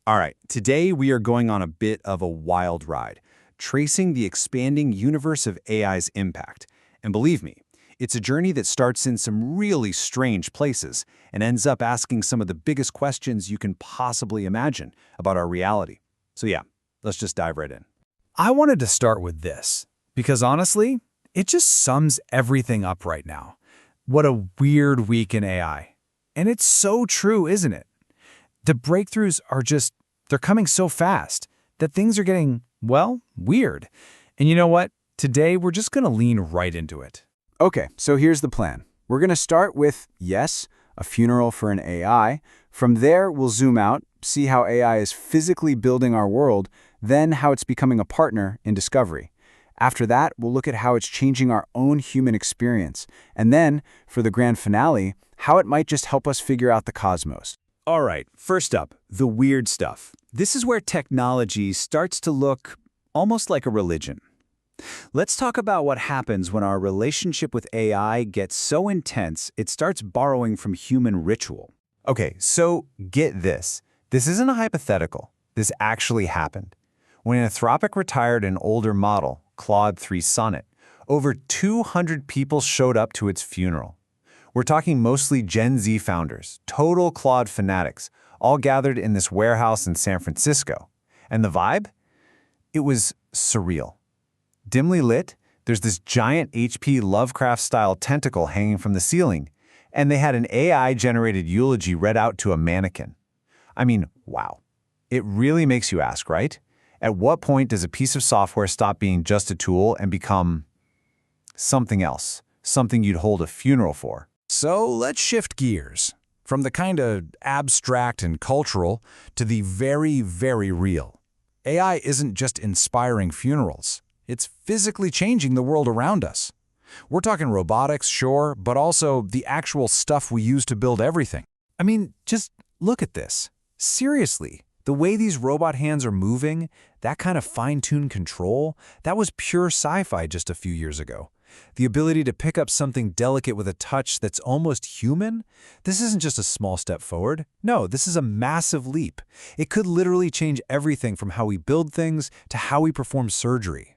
All right, today we are going on a bit of a wild ride, tracing the expanding universe of AI's impact. And believe me, it's a journey that starts in some really strange places and ends up asking some of the biggest questions you can possibly imagine about our reality. So yeah, let's just dive right in. I wanted to start with this, because honestly, it just sums everything up right now. What a weird week in AI. And it's so true, isn't it? The breakthroughs are they're coming so fast that things are getting, well, weird. And you know what? Today, we're just going to lean right into it. Okay, so here's the plan. We're going to start with, yes, a funeral for an AI. From there, we'll zoom out, see how AI is physically building our world, then how it's becoming a partner in discovery. After that, we'll look at how it's changing our own human experience. And then, for the grand finale, how it might just help us figure out the cosmos. All right, first up, the weird stuff. This is where technology starts to look almost like a religion. Let's talk about what happens when our relationship with AI gets so intense it starts borrowing from human ritual. Okay, so get this. This isn't a hypothetical. This actually happened. When Anthropic retired an older model, Claude 3 Sonnet, over 200 people showed up to its funeral. We're talking mostly Gen Z founders, total Claude fanatics, all gathered in this warehouse in San Francisco. And the vibe? It was surreal. Dimly lit, there's this giant H.P. Lovecraft-style tentacle hanging from the ceiling, and they had an AI-generated eulogy read out to a mannequin. I mean, wow. It really makes you ask, right? At what point does a piece of software stop being just a tool and become something else, something you'd hold a funeral for? So let's shift gears from the kind of abstract and cultural to the very, very real. AI isn't just inspiring funerals. It's physically changing the world around us. We're talking robotics, sure, but also the actual stuff we use to build everything. I mean, just look at this. Seriously, the way these robot hands are moving, that kind of fine-tuned control, that was pure sci-fi just a few years ago. The ability to pick up something delicate with a touch that's almost human? This isn't just a small step forward. No, this is a massive leap. It could literally change everything from how we build things to how we perform surgery.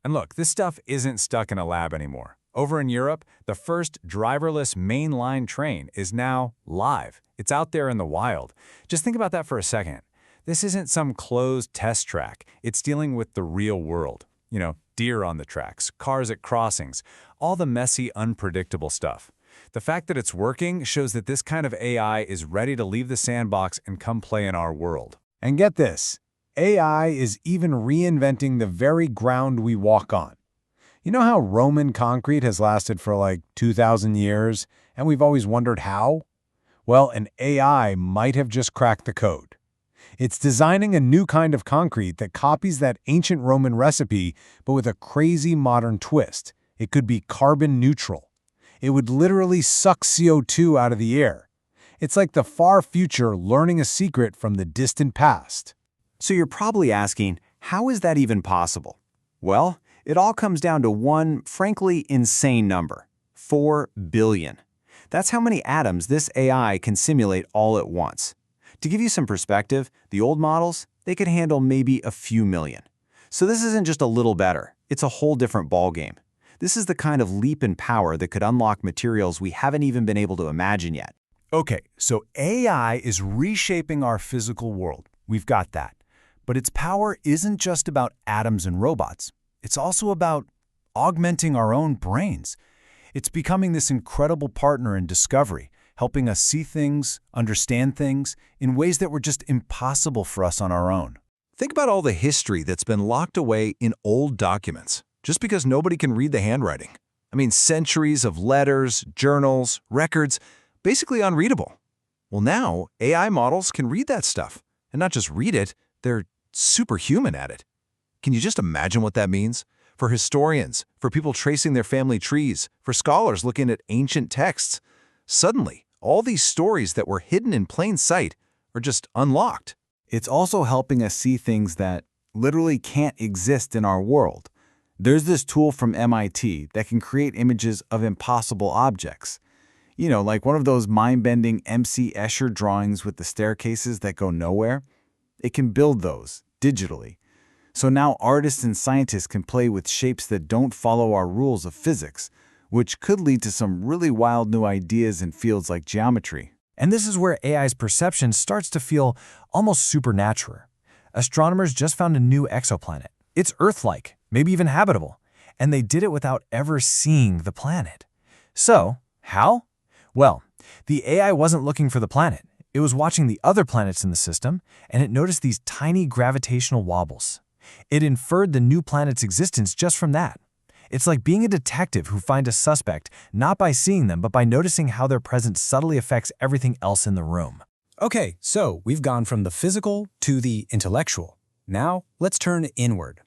And look, this stuff isn't stuck in a lab anymore. Over in Europe, the first driverless mainline train is now live. It's out there in the wild. Just think about that for a second. This isn't some closed test track. It's dealing with the real world. You know, deer on the tracks, cars at crossings, all the messy, unpredictable stuff. The fact that it's working shows that this kind of AI is ready to leave the sandbox and come play in our world. And get this, AI is even reinventing the very ground we walk on. You know how Roman concrete has lasted for like 2,000 years, and we've always wondered how? Well, an AI might have just cracked the code. It's designing a new kind of concrete that copies that ancient Roman recipe, but with a crazy modern twist. It could be carbon neutral. It would literally suck CO2 out of the air. It's like the far future learning a secret from the distant past. So you're probably asking, how is that even possible? Well, it all comes down to one, frankly, insane number: 4 billion. That's how many atoms this AI can simulate all at once. To give you some perspective, the old models, they could handle maybe a few million. So this isn't just a little better, it's a whole different ballgame. This is the kind of leap in power that could unlock materials we haven't even been able to imagine yet. Okay, so AI is reshaping our physical world. We've got that. But its power isn't just about atoms and robots. It's also about augmenting our own brains. It's becoming this incredible partner in discovery, helping us see things, understand things, in ways that were just impossible for us on our own. Think about all the history that's been locked away in old documents, just because nobody can read the handwriting. I mean, centuries of letters, journals, records, basically unreadable. Well, now, AI models can read that stuff. And not just read it, they're superhuman at it. Can you just imagine what that means? For historians, for people tracing their family trees, for scholars looking at ancient texts. Suddenly, all these stories that were hidden in plain sight are just unlocked. It's also helping us see things that literally can't exist in our world. There's this tool from MIT that can create images of impossible objects. You know, like one of those mind-bending M.C. Escher drawings with the staircases that go nowhere. It can build those, digitally. So now artists and scientists can play with shapes that don't follow our rules of physics, which could lead to some really wild new ideas in fields like geometry. And this is where AI's perception starts to feel almost supernatural. Astronomers just found a new exoplanet. It's Earth-like, maybe even habitable, and they did it without ever seeing the planet. So, how? Well, the AI wasn't looking for the planet. It was watching the other planets in the system, and it noticed these tiny gravitational wobbles. It inferred the new planet's existence just from that. It's like being a detective who finds a suspect not by seeing them, but by noticing how their presence subtly affects everything else in the room. Okay, so we've gone from the physical to the intellectual. Now, let's turn inward.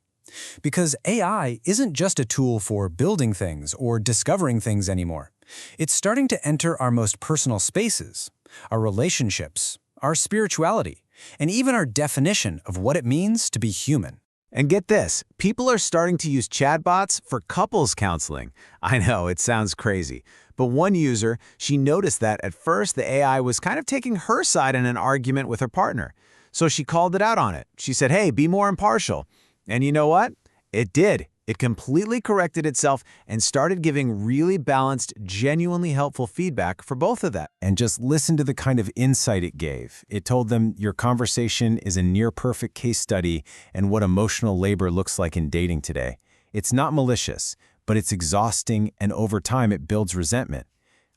Because AI isn't just a tool for building things or discovering things anymore. It's starting to enter our most personal spaces, our relationships, our spirituality, and even our definition of what it means to be human. And get this, people are starting to use chatbots for couples counseling. I know, it sounds crazy. But one user, she noticed that at first the AI was kind of taking her side in an argument with her partner. So she called it out on it. She said, hey, be more impartial. And you know what? It did. It completely corrected itself and started giving really balanced, genuinely helpful feedback for both of them. And just listen to the kind of insight it gave. It told them your conversation is a near-perfect case study and what emotional labor looks like in dating today. It's not malicious, but it's exhausting, and over time it builds resentment.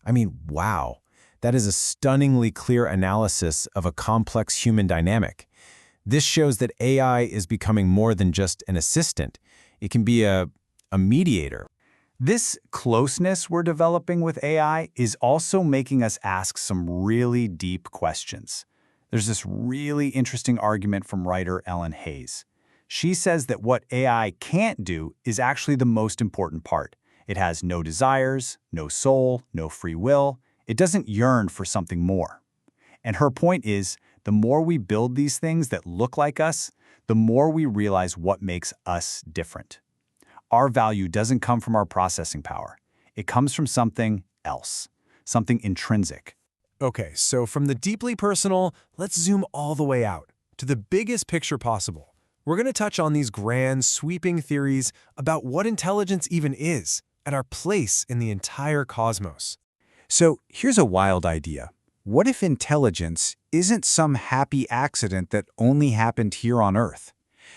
I mean, wow. That is a stunningly clear analysis of a complex human dynamic. This shows that AI is becoming more than just an assistant. It can be a mediator. This closeness we're developing with AI is also making us ask some really deep questions. There's this really interesting argument from writer Ellen Hayes. She says that what AI can't do is actually the most important part. It has no desires, no soul, no free will. It doesn't yearn for something more. And her point is, the more we build these things that look like us, the more we realize what makes us different. Our value doesn't come from our processing power. It comes from something else, something intrinsic. Okay, so from the deeply personal, let's zoom all the way out to the biggest picture possible. We're going to touch on these grand, sweeping theories about what intelligence even is and our place in the entire cosmos. So here's a wild idea. What if intelligence isn't some happy accident that only happened here on Earth?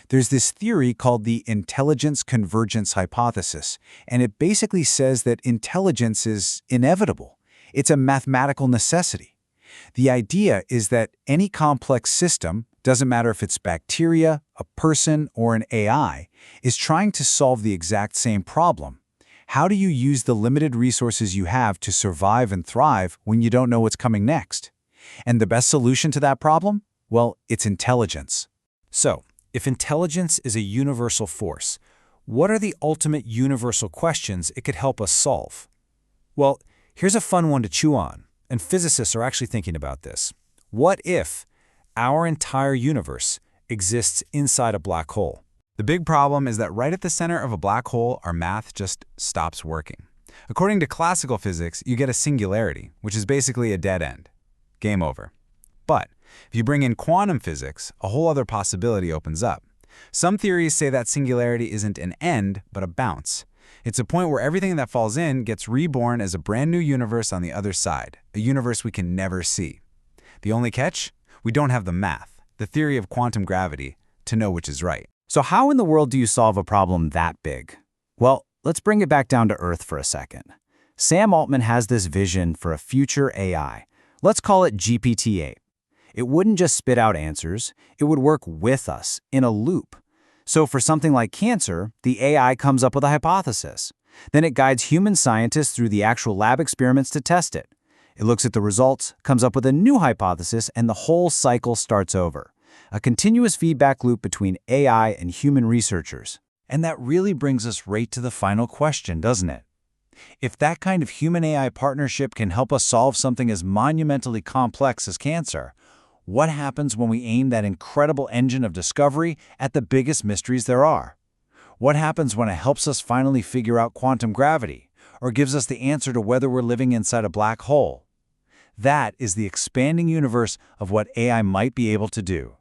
There's this theory called the intelligence convergence hypothesis, and it basically says that intelligence is inevitable. It's a mathematical necessity. The idea is that any complex system, doesn't matter if it's bacteria, a person, or an AI, is trying to solve the exact same problem. How do you use the limited resources you have to survive and thrive when you don't know what's coming next? And the best solution to that problem? Well, it's intelligence. So, if intelligence is a universal force, what are the ultimate universal questions it could help us solve? Well, here's a fun one to chew on, and physicists are actually thinking about this. What if our entire universe exists inside a black hole? The big problem is that right at the center of a black hole, our math just stops working. According to classical physics, you get a singularity, which is basically a dead end. Game over. But if you bring in quantum physics, a whole other possibility opens up. Some theories say that singularity isn't an end, but a bounce. It's a point where everything that falls in gets reborn as a brand new universe on the other side, a universe we can never see. The only catch? We don't have the math, the theory of quantum gravity, to know which is right. So how in the world do you solve a problem that big? Well, let's bring it back down to Earth for a second. Sam Altman has this vision for a future AI. Let's call it GPT-8. It wouldn't just spit out answers, it would work with us, in a loop. So for something like cancer, the AI comes up with a hypothesis. Then it guides human scientists through the actual lab experiments to test it. It looks at the results, comes up with a new hypothesis, and the whole cycle starts over. A continuous feedback loop between AI and human researchers. And that really brings us right to the final question, doesn't it? If that kind of human-AI partnership can help us solve something as monumentally complex as cancer, what happens when we aim that incredible engine of discovery at the biggest mysteries there are? What happens when it helps us finally figure out quantum gravity, or gives us the answer to whether we're living inside a black hole? That is the expanding universe of what AI might be able to do.